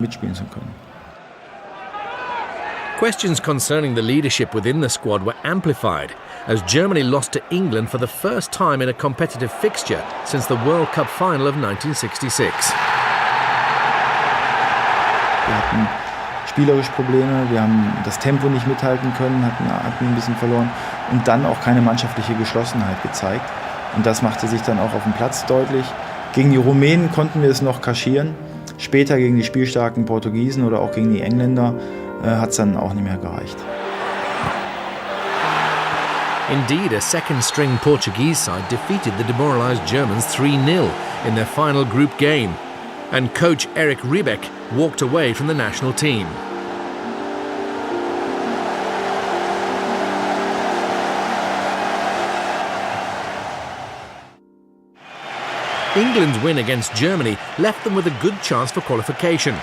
mitspielen zu können. Questions concerning the leadership within the squad were amplified as Germany lost to England for the first time in a competitive fixture since the World Cup final of 1966. Wir hatten spielerisch Probleme, wir haben das Tempo nicht mithalten können, hatten ein bisschen verloren und dann auch keine mannschaftliche Geschlossenheit gezeigt. Und das machte sich dann auch auf dem Platz deutlich. Gegen die Rumänen konnten wir es noch kaschieren. Später gegen die spielstarken Portugiesen oder auch gegen die Engländer hat es dann auch nicht mehr gereicht. Indeed, a second-string Portuguese side defeated the demoralised Germans 3-0 in their final group game, and coach Eric Riebeck walked away from the national team. England's win against Germany left them with a good chance for qualification.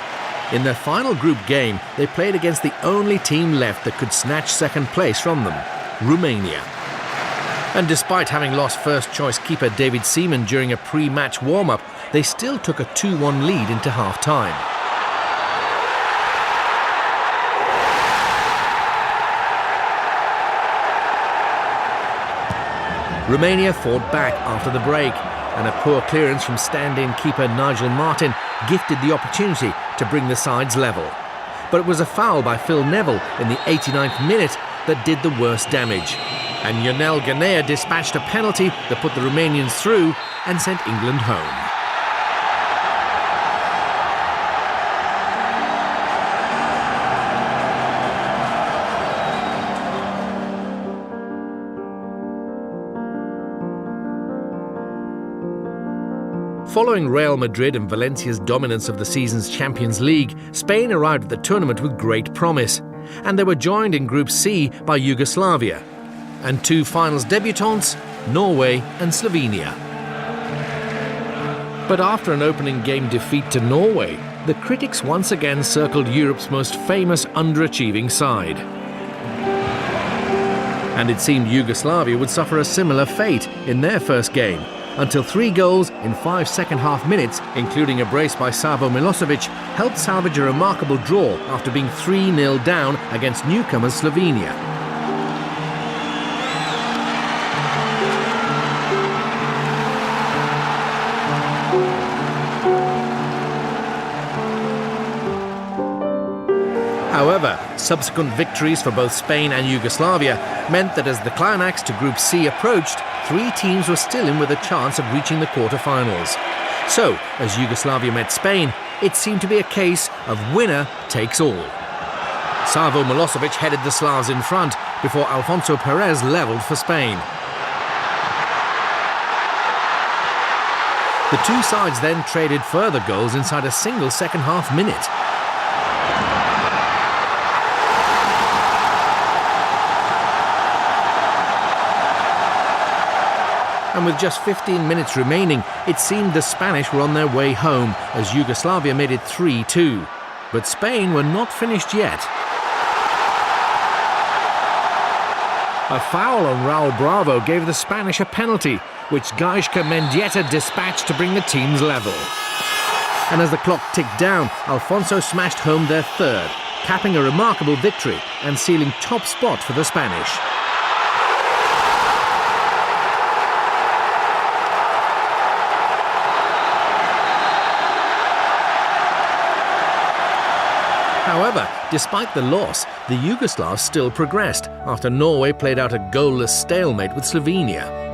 In their final group game, they played against the only team left that could snatch second place from them, Romania. And despite having lost first-choice keeper David Seaman during a pre-match warm-up, they still took a 2-1 lead into half-time. Romania fought back after the break, and a poor clearance from stand-in keeper Nigel Martin gifted the opportunity to bring the sides level. But it was a foul by Phil Neville in the 89th minute that did the worst damage. And Ionel Ganea dispatched a penalty that put the Romanians through and sent England home. Following Real Madrid and Valencia's dominance of the season's Champions League, Spain arrived at the tournament with great promise, and they were joined in Group C by Yugoslavia, and two finals debutants, Norway and Slovenia. But after an opening game defeat to Norway, the critics once again circled Europe's most famous underachieving side. And it seemed Yugoslavia would suffer a similar fate in their first game, until 3 goals in 5 second-half minutes, including a brace by Savo Milosevic, helped salvage a remarkable draw after being 3-0 down against newcomers Slovenia. However, subsequent victories for both Spain and Yugoslavia meant that as the climax to Group C approached, 3 teams were still in with a chance of reaching the quarter-finals. So, as Yugoslavia met Spain, it seemed to be a case of winner takes all. Savo Milosevic headed the Slavs in front before Alfonso Perez levelled for Spain. The two sides then traded further goals inside a single second-half minute. And with just 15 minutes remaining, it seemed the Spanish were on their way home as Yugoslavia made it 3-2. But Spain were not finished yet. A foul on Raul Bravo gave the Spanish a penalty, which Gaizka Mendieta dispatched to bring the teams level. And as the clock ticked down, Alfonso smashed home their third, capping a remarkable victory and sealing top spot for the Spanish. However, despite the loss, the Yugoslavs still progressed after Norway played out a goalless stalemate with Slovenia.